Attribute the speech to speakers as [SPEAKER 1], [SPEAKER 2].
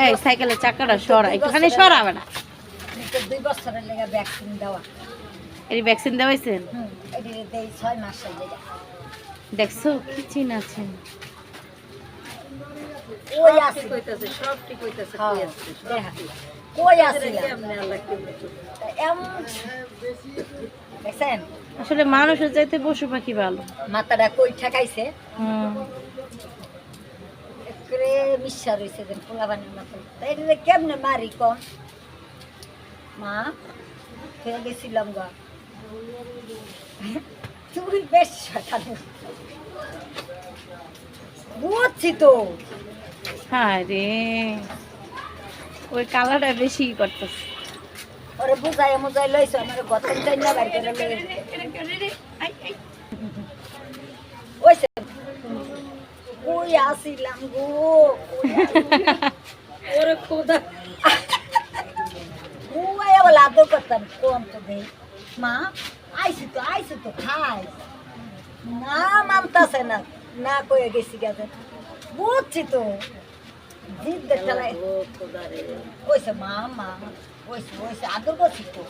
[SPEAKER 1] এই সাইকেলের চাকাটা সরা একটুখানি সরাবে না
[SPEAKER 2] 2 বছরের লেগে ভ্যাকসিন দেওয়া
[SPEAKER 1] এই ভ্যাকসিন দেওয়াইছেন
[SPEAKER 2] এটি দেই 6 মাসের লেগে
[SPEAKER 1] দেখছো কি চিন আছে
[SPEAKER 2] ওই আছে
[SPEAKER 3] কইতাছে সব ঠিক হইতাছে
[SPEAKER 2] হ্যাঁ,
[SPEAKER 3] কই আছে
[SPEAKER 2] দেখা। কই আছে
[SPEAKER 3] কেমনে আল্লাহ কেমনে
[SPEAKER 2] এমন দেখছেন
[SPEAKER 1] আসলে মানুষের চাইতে পশু পাখি ভালো
[SPEAKER 2] মাথাটা কই ঠেকাইছে
[SPEAKER 1] হুম
[SPEAKER 2] একরে মিশা রইছে দেন পোলাবানের মতো তাই এটা কেমনে মারি কম মা ফেলে গেছিলাম গা তুই বেশ শয়তান বুঝছি তো
[SPEAKER 1] হ্যাঁ রে ওই কালারটা বেশি করতেছে
[SPEAKER 2] ওরে বুঝাই মুজাই লইছো আমার গতম চাই না বাইরে করে ওইছে কই আসিলাম গো
[SPEAKER 3] ওরে খোদা
[SPEAKER 2] ওই বলে আদর করতাম কম তো দেই মা আইসি তো খাই না মানতাছে না না কয়ে গেছি গেছে বুঝছি তো জিদ দেখলাই
[SPEAKER 3] ও খোদা রে
[SPEAKER 2] ওইছে মা ওইছে আদর করছি তো